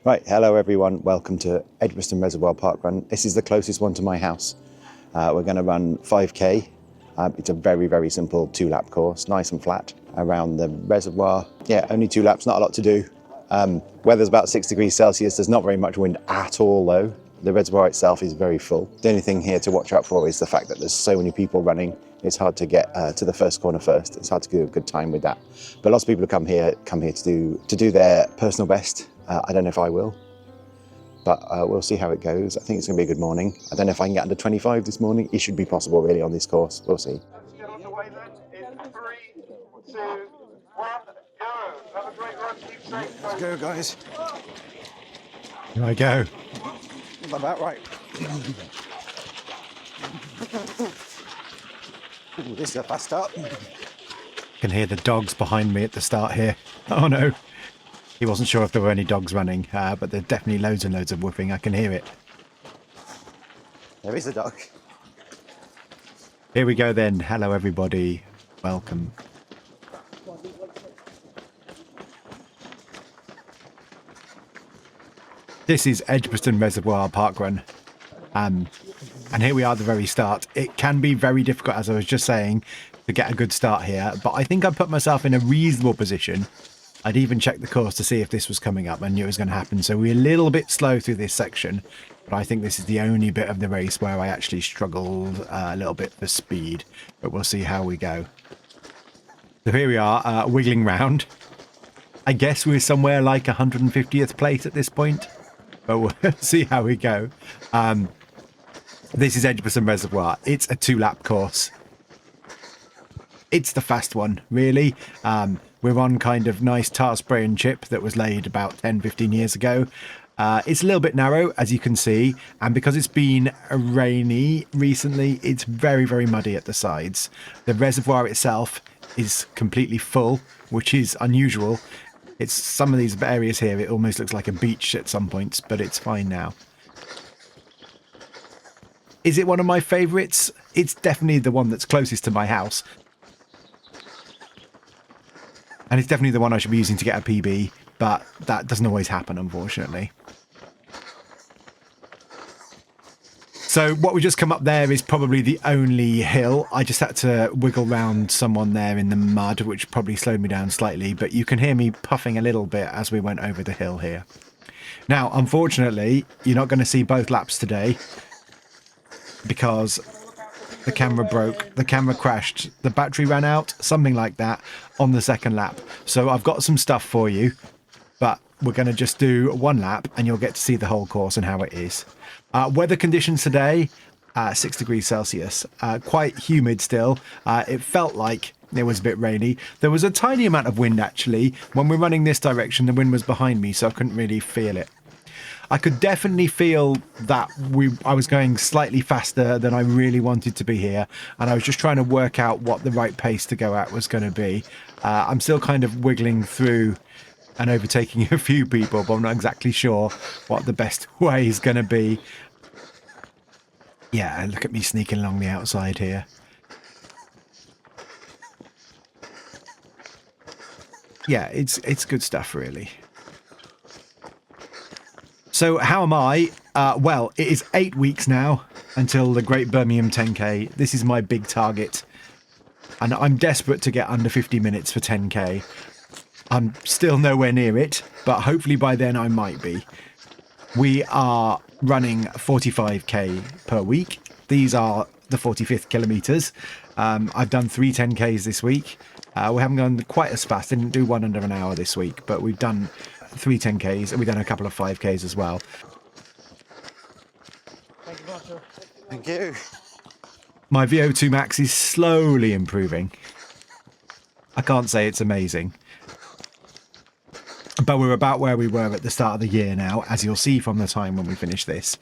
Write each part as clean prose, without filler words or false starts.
Right, hello everyone, welcome to Edgbaston Reservoir Parkrun. This is the closest one to my house. We're going to run 5k. It's a very simple 2-lap course, nice and flat around the reservoir. Yeah, only 2 laps, not a lot to do. Weather's about 6 degrees Celsius, there's not very much wind at all though. The reservoir itself is very full. The only thing here to watch out for is the fact that there's so many people running. It's hard to get to the first corner first. It's hard to do a good time with that. But lots of people who come here to do their personal best. I don't know if I will, but we'll see how it goes. I think it's going to be a good morning. I don't know if I can get under 25 this morning. It should be possible really on this course. We'll see. Let's get underway then in 3, 2, 1, go. Have a great run. Keep safe. Let's go, guys. Here I go. About right. Ooh, this is a fast start. Can hear the dogs behind me at the start here. Oh no. He wasn't sure if there were any dogs running, but there's definitely loads and loads of whooping. I can hear it. There is a dog. Here we go then. Hello everybody. Welcome. This is Edgbaston Reservoir Parkrun. And here we are at the very start. It can be very difficult, as I was just saying, to get a good start here, but I think I put myself in a reasonable position. I'd even checked the course to see if this was coming up. I knew it was going to happen, so we're a little bit slow through this section, but I think this is the only bit of the race where I actually struggled a little bit for speed, but we'll see how we go. So here we are, wiggling round. I guess we're somewhere like 150th place at this point, but we'll see how we go. This is Edgbaston Reservoir. It's a 2-lap course. It's the fast one, really. We're on kind of nice tar spray and chip that was laid about 10-15 years ago. It's a little bit narrow, as you can see, and because it's been rainy recently, it's very muddy at the sides. The reservoir itself is completely full, which is unusual. It's some of these areas here, it almost looks like a beach at some points, but it's fine now. Is it one of my favourites? It's definitely the one that's closest to my house. And it's definitely the one I should be using to get a PB, but that doesn't always happen, unfortunately. So what we just come up there is probably the only hill. I just had to wiggle round someone there in the mud, which probably slowed me down slightly, but you can hear me puffing a little bit as we went over the hill here. Now, unfortunately, you're not going to see both laps today because the camera broke, the camera crashed, the battery ran out, something like that on the second lap. So I've got some stuff for you, but we're going to just do 1 lap and you'll get to see the whole course and how it is. Weather conditions today, 6 degrees Celsius, quite humid still. It felt like it was a bit rainy. There was a tiny amount of wind actually. When we're running this direction, the wind was behind me, so I couldn't really feel it. I could definitely feel that I was going slightly faster than I really wanted to be here, and I was just trying to work out what the right pace to go at was going to be. I'm still kind of wiggling through and overtaking a few people, but I'm not exactly sure what the best way is going to be. Yeah, look at me sneaking along the outside here. Yeah, it's good stuff, really. So how am I? Well, it is 8 weeks now until the Great Birmingham 10K. This is my big target. And I'm desperate to get under 50 minutes for 10K. I'm still nowhere near it, but hopefully by then I might be. We are running 45k per week. These are the 45th kilometres. I've done 3 10Ks this week. We haven't gone quite as fast. Didn't do one under an hour this week, but we've done 3 10Ks and we've done a couple of 5Ks as well. Thank you, Marshall. Thank you. My VO2 max is slowly improving. I can't say it's amazing, but we're about where we were at the start of the year now, as you'll see from the time when we finish this.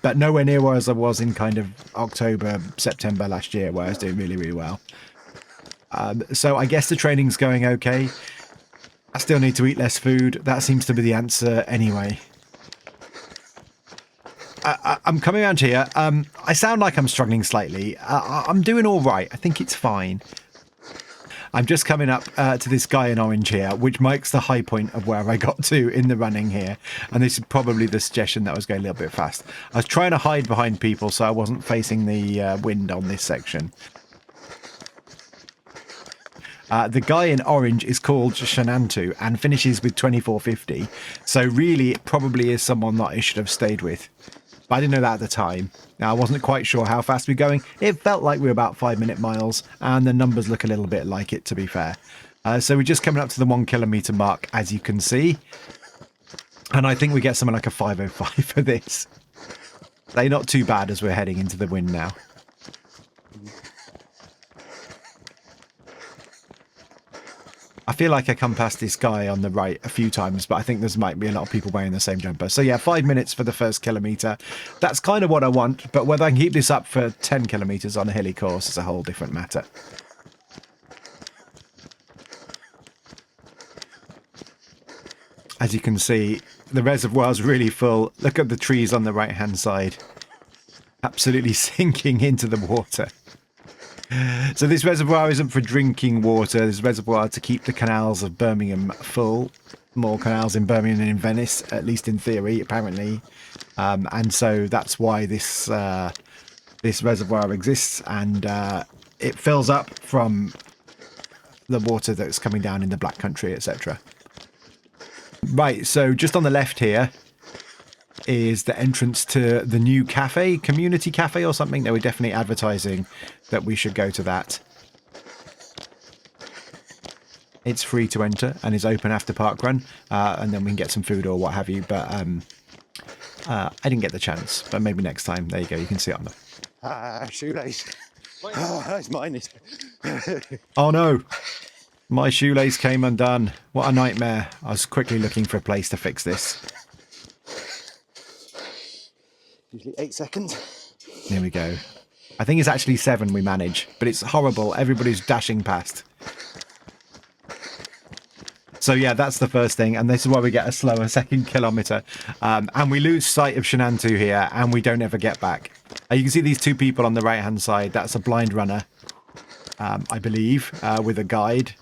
But nowhere near where I was in kind of October, September last year, where I was doing really well. So I guess the training's going okay. I still need to eat less food. That seems to be the answer anyway. I'm coming around here. I sound like I'm struggling slightly. I'm doing all right. I think it's fine. I'm just coming up to this guy in orange here, which marks the high point of where I got to in the running here. And this is probably the suggestion that I was going a little bit fast. I was trying to hide behind people so I wasn't facing the wind on this section. The guy in orange is called Shenantu and finishes with 24:50. So really, it probably is someone that I should have stayed with. But I didn't know that at the time. Now, I wasn't quite sure how fast we were going. It felt like we were about 5-minute miles, and the numbers look a little bit like it, to be fair. So we're just coming up to the 1 kilometre mark, as you can see. And I think we get something like a 5:05 for this. They're not too bad as we're heading into the wind now. I feel like I come past this guy on the right a few times, but I think there's might be a lot of people wearing the same jumper. So yeah, 5 minutes for the first kilometre. That's kind of what I want, but whether I can keep this up for 10 kilometres on a hilly course is a whole different matter. As you can see, the reservoir's really full. Look at the trees on the right-hand side. Absolutely sinking into the water. So this reservoir isn't for drinking water. This reservoir to keep the canals of Birmingham full. More canals in Birmingham than in Venice, at least in theory, apparently. And so that's why this this reservoir exists, and it fills up from the water that's coming down in the Black Country, etc. Right, so just on the left here is the entrance to the new cafe, community cafe or something. They were definitely advertising that we should go to that. It's free to enter and is open after parkrun, and then we can get some food or what have you, but I didn't get the chance, but maybe next time. There you go, you can see it on the Shoelace. Oh, it's mine. oh no, my shoelace came undone. What a nightmare. I was quickly looking for a place to fix this. Usually 8 seconds. There we go. I think it's actually 7 we manage, but it's horrible. Everybody's dashing past. So yeah, that's the first thing, and this is why we get a slower second kilometre. And we lose sight of Shenantu here, and we don't ever get back. You can see these two people on the right-hand side. That's a blind runner, I believe, with a guide.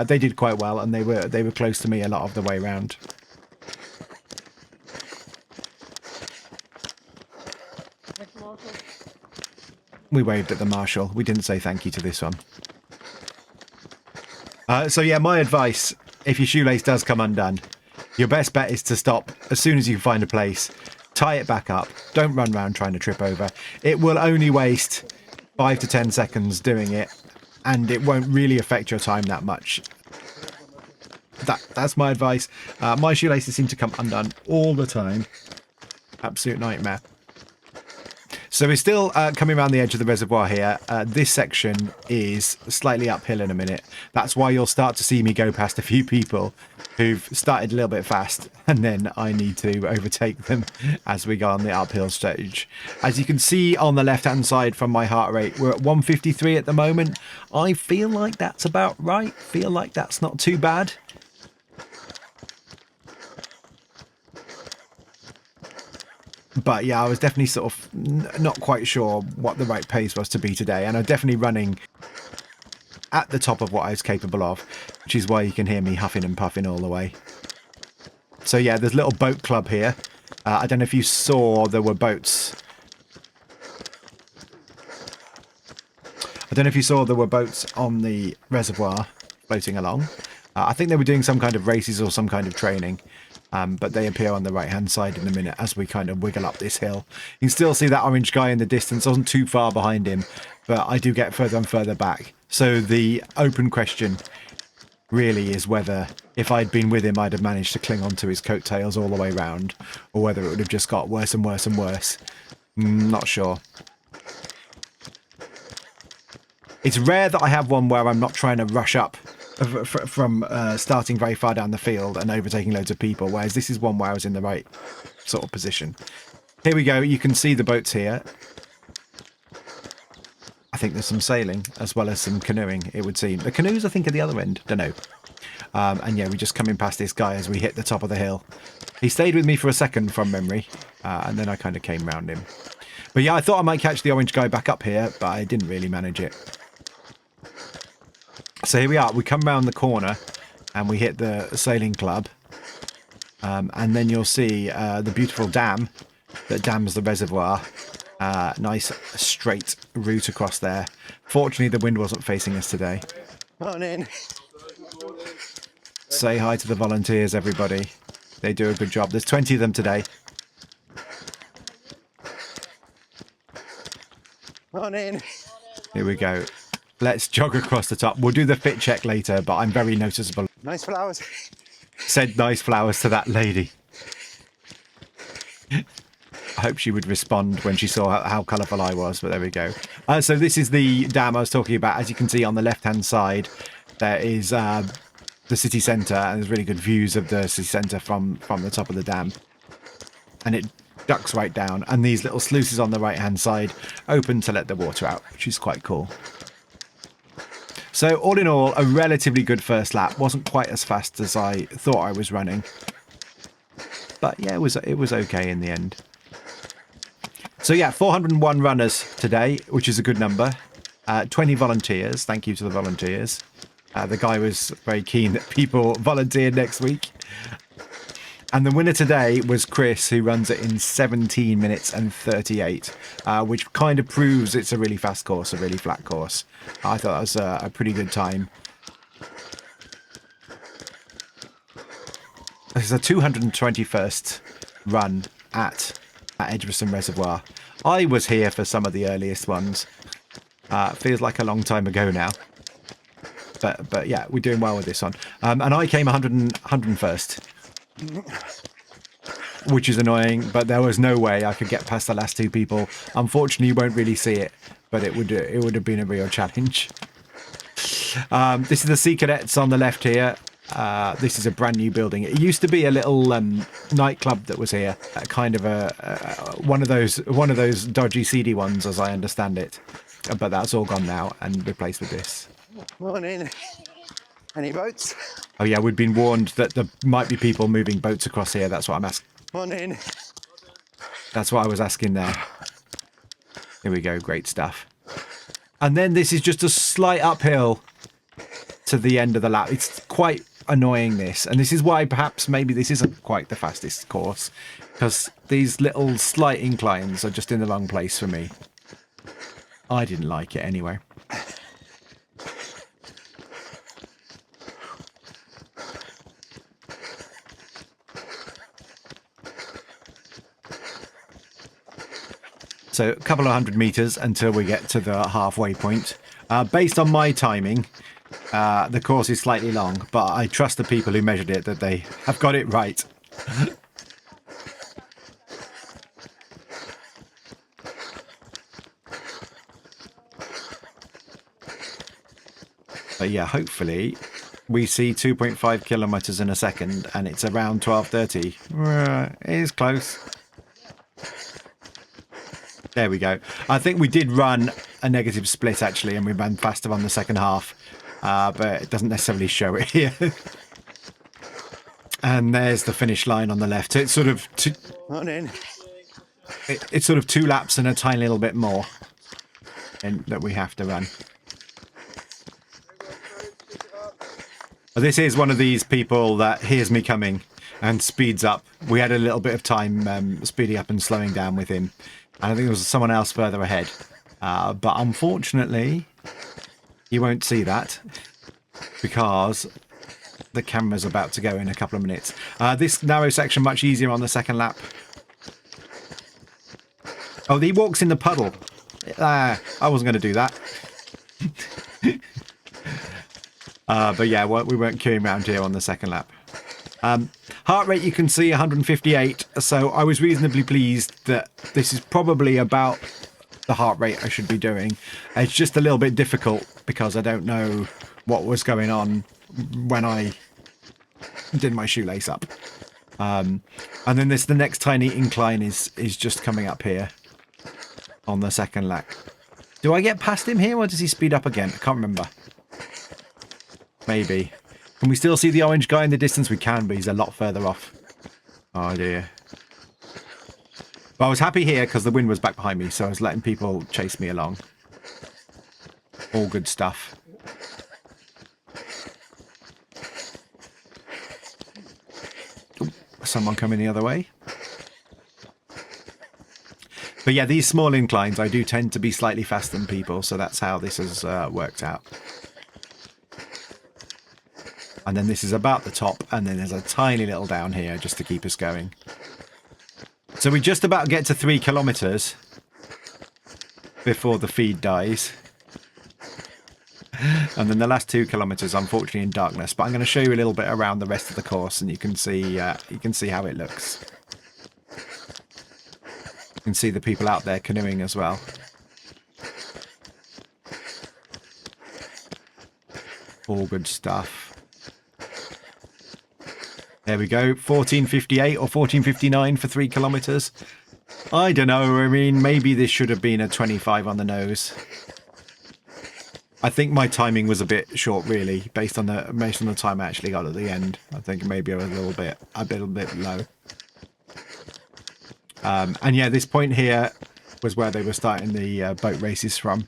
They did quite well, and they were close to me a lot of the way around. We waved at the marshal. We didn't say thank you to this one. So yeah, my advice, if your shoelace does come undone, your best bet is to stop as soon as you find a place, tie it back up, don't run around trying to trip over. It will only waste 5 to 10 seconds doing it, and it won't really affect your time that much. That's my advice. My shoelaces seem to come undone all the time. Absolute nightmare. So we're still coming around the edge of the reservoir here. This section is slightly uphill in a minute. That's why you'll start to see me go past a few people who've started a little bit fast, and then I need to overtake them as we go on the uphill stage. As you can see on the left-hand side from my heart rate, we're at 153 at the moment. I feel like that's about right. Feel like that's not too bad. But yeah, I was definitely sort of not quite sure what the right pace was to be today. And I'm definitely running at the top of what I was capable of, which is why you can hear me huffing and puffing all the way. So yeah, there's a little boat club here. I don't know if you saw there were boats. I don't know if you saw there were boats on the reservoir floating along. I think they were doing some kind of races or some kind of training. But they appear on the right-hand side in a minute as we kind of wiggle up this hill. You can still see that orange guy in the distance. I wasn't too far behind him, but I do get further and further back. So the open question really is whether, if I'd been with him, I'd have managed to cling onto his coattails all the way round, or whether it would have just got worse and worse and worse. Not sure. It's rare that I have one where I'm not trying to rush up from starting very far down the field and overtaking loads of people, whereas this is one where I was in the right sort of position. Here we go. You can see the boats here. I think there's some sailing as well as some canoeing, it would seem. The canoes, I think, are the other end. Don't know. And yeah, we're just coming past this guy as we hit the top of the hill. He stayed with me for a second from memory, and then I kind of came round him. But yeah, I thought I might catch the orange guy back up here, but I didn't really manage it. So So here we are. We come round the corner and we hit the sailing club. And then you'll see the beautiful dam that dams the reservoir. Nice straight route across there. Fortunately, the wind wasn't facing us today. Come on in. Say hi to the volunteers, everybody. They do a good job. There's 20 of them today. Come on in. Here we go. Let's jog across the top. We'll do the fit check later, but I'm very noticeable. Nice flowers. Said nice flowers to that lady. I hope she would respond when she saw how colourful I was, but there we go. So this is the dam I was talking about. As you can see on the left-hand side, there is the city centre, and there's really good views of the city centre from the top of the dam. And it ducks right down, and these little sluices on the right-hand side open to let the water out, which is quite cool. So all in all, a relatively good first lap. Wasn't quite as fast as I thought I was running. But yeah, it was okay in the end. So yeah, 401 runners today, which is a good number. 20 volunteers. Thank you to the volunteers. The guy was very keen that people volunteered next week. And the winner today was Chris, who runs it in 17 minutes and 38, which kind of proves it's a really fast course, a really flat course. I thought that was a pretty good time. This is a 221st run at Edgbaston Reservoir. I was here for some of the earliest ones. Feels like a long time ago now. But yeah, we're doing well with this one. And I came 101st. Which is annoying, but there was no way I could get past the last two people. Unfortunately, you won't really see it, but it would have been a real challenge. This is the Sea Cadets on the left here. This is a brand new building. It used to be a little nightclub that was here, kind of one of those dodgy, seedy ones, as I understand it. But that's all gone now and replaced with this. Morning. Any boats? Oh yeah, we'd been warned that there might be people moving boats across here. That's what I'm asking. Morning. That's what I was asking there. Here we go. Great stuff. And then this is just a slight uphill to the end of the lap. It's quite annoying, this. And this is why perhaps maybe this isn't quite the fastest course. Because these little slight inclines are just in the wrong place for me. I didn't like it anyway. So a couple of 100 meters until we get to the halfway point. Based on my timing, the course is slightly long, but I trust the people who measured it that they have got it right. But yeah, hopefully we see 2.5 kilometers in a second, and it's around 12:30. It is close. There we go. I think we did run a negative split, actually, and we ran faster on the second half. But it doesn't necessarily show it here. And there's the finish line on the left. So it's sort of it's sort of 2 laps and a tiny little bit more that we have to run. This is one of these people that hears me coming and speeds up. We had a little bit of time speeding up and slowing down with him. And I think there was someone else further ahead. But unfortunately, you won't see that because the camera's about to go in a couple of minutes. This narrow section much easier on the second lap. Oh, he walks in the puddle. I wasn't going to do that. But yeah, we weren't queuing around here on the second lap. Heart rate, you can see 158. So I was reasonably pleased that this is probably about the heart rate I should be doing. It's just a little bit difficult because I don't know what was going on when I did my shoelace up. And then the next tiny incline is just coming up here on the second lap. Do I get past him here or does he speed up again? I can't remember. Maybe. Can we still see the orange guy in the distance? We can, but he's a lot further off. Oh dear. But I was happy here because the wind was back behind me, so I was letting people chase me along. All good stuff. someone coming the other way. But yeah, these small inclines, I do tend to be slightly faster than people, so that's how this has worked out. And then this is about the top, and then there's a tiny little down here just to keep us going. So we just about get to 3 kilometers before the feed dies. And then the last 2 kilometers, unfortunately, in darkness. But I'm going to show you a little bit around the rest of the course, and you can see how it looks. You can see the people out there canoeing as well. All good stuff. There we go, 14:58 or 14:59 for 3 kilometers. I don't know, I mean, maybe this should have been a 25 on the nose. I think my timing was a bit short, really, based on the time I actually got at the end. I think maybe I was a little bit low. And yeah, this point here was where they were starting the boat races from.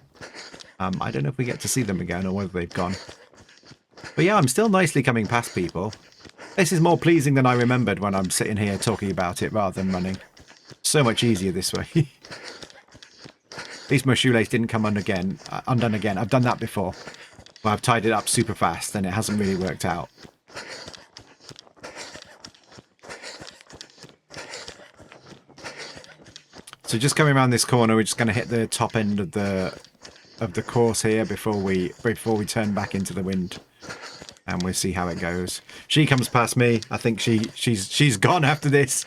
I don't know if we get to see them again or whether they've gone. But yeah, I'm still nicely coming past people. This is more pleasing than I remembered when I'm sitting here talking about it rather than running. So much easier this way. At least my shoelace didn't come undone again. I've done that before. But I've tied it up super fast and it hasn't really worked out. So just coming around this corner, we're just going to hit the top end of the course here before we turn back into the wind. And we'll see how it goes. She comes past me. I think she's gone after this.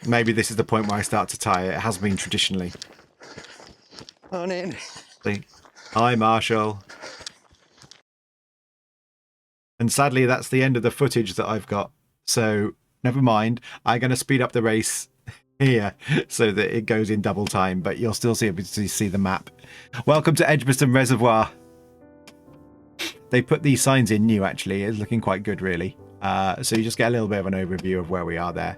Maybe this is the point where I start to tie. It has been traditionally. On in. See? Hi, Marshall. And sadly, that's the end of the footage that I've got. So never mind. I'm going to speed up the race here so that it goes in double time. But you'll still see the map. Welcome to Edgbaston Reservoir. They put these signs in new, actually. It's looking quite good, really. So you just get a little bit of an overview of where we are there.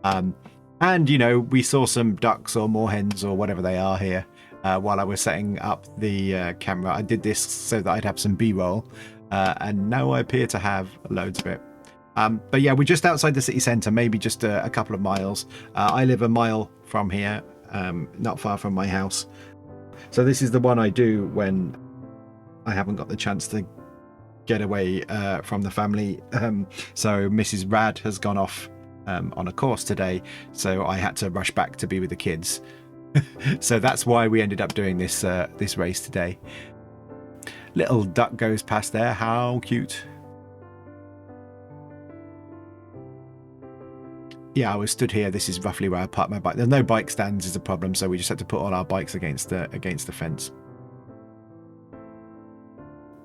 And, you know, we saw some ducks or moorhens or whatever they are here while I was setting up the camera. I did this so that I'd have some B-roll. And now I appear to have loads of it. But yeah, we're just outside the city centre, maybe just a couple of miles. I live a mile from here, not far from my house. So this is the one I do when I haven't got the chance to get away from the family. So Mrs. Rad has gone off on a course today, so I had to rush back to be with the kids. So that's why we ended up doing this race today. Little duck goes past there. How cute. Yeah, I was stood here. This is roughly where I parked my bike. There's no bike stands is a problem, so we just had to put all our bikes against the fence.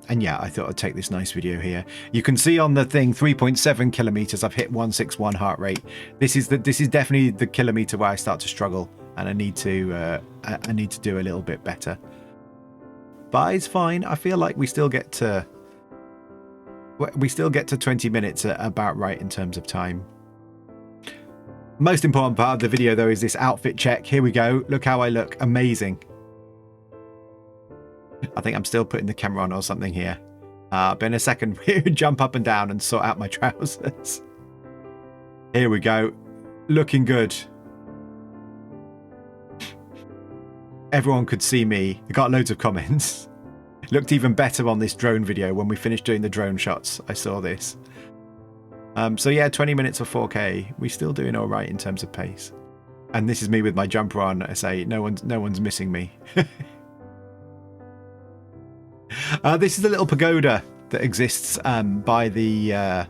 And yeah, I thought I'd take this nice video here. You can see on the thing 3.7 kilometers. I've hit 161 heart rate. This is definitely the kilometer where I start to struggle, and I need to do a little bit better. But it's fine. I feel like we still get to 20 minutes about right in terms of time. Most important part of the video though is this outfit check. Here we go. Look how I look. Amazing. I think I'm still putting the camera on or something here. But in a second, we jump up and down and sort out my trousers. Here we go. Looking good. Everyone could see me. I got loads of comments. It looked even better on this drone video when we finished doing the drone shots. I saw this. So yeah, 20 minutes of 4K. We're still doing all right in terms of pace. And this is me with my jumper on. I say no one's missing me. This is a little pagoda that exists by the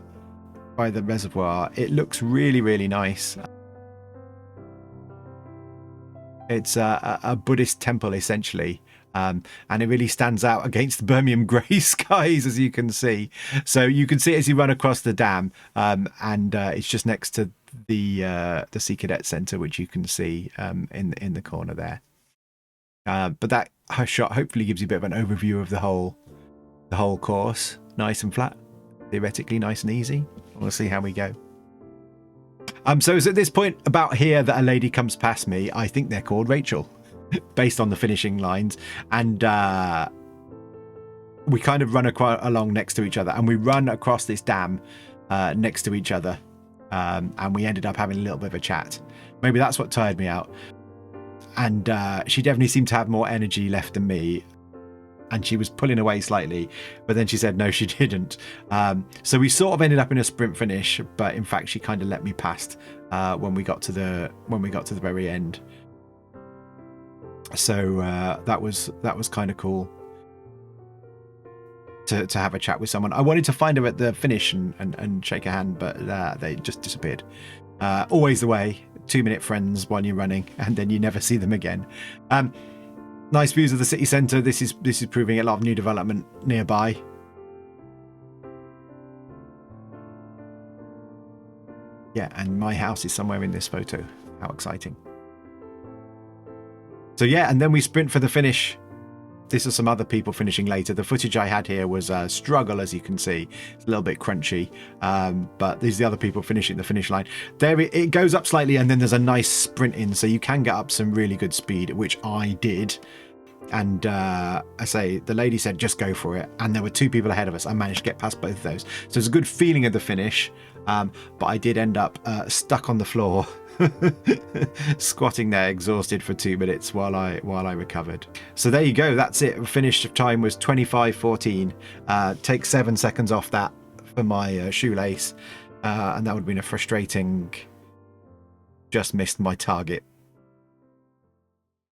reservoir. It looks really, really nice. It's a Buddhist temple, essentially. And it really stands out against the Birmingham grey skies, as you can see. So you can see it as you run across the dam, and it's just next to the Sea Cadet Centre, which you can see in the corner there. But that shot hopefully gives you a bit of an overview of the whole course. Nice and flat, theoretically nice and easy. We'll see how we go. So it's at this point about here that a lady comes past me. I think they're called Rachel, based on the finishing lines, and we kind of run along next to each other, and we run across this dam next to each other. and we ended up having a little bit of a chat. Maybe that's what tired me out. And she definitely seemed to have more energy left than me, and she was pulling away slightly, but then she said no, she didn't. So we sort of ended up in a sprint finish, but in fact she kind of let me past when we got to the very end. So that was kind of cool to have a chat with someone. I wanted to find her at the finish and shake her hand, but they just disappeared. Always the way, 2-minute friends while you're running, and then you never see them again. Nice views of the city centre. This is proving a lot of new development nearby. Yeah, and my house is somewhere in this photo. How exciting. So yeah, and then we sprint for the finish. This is some other people finishing later. The footage I had here was a struggle, as you can see. It's a little bit crunchy, but these are the other people finishing the finish line. There it goes up slightly, and then there's a nice sprint in, so you can get up some really good speed, which I did. And I say, the lady said, just go for it. And there were 2 people ahead of us. I managed to get past both of those. So it's a good feeling at the finish, but I did end up stuck on the floor, squatting there exhausted for 2 minutes while I recovered. So there you go, that's it. Finish time was 25:14. Take 7 seconds off that for my shoelace, and that would have been a frustrating, just missed my target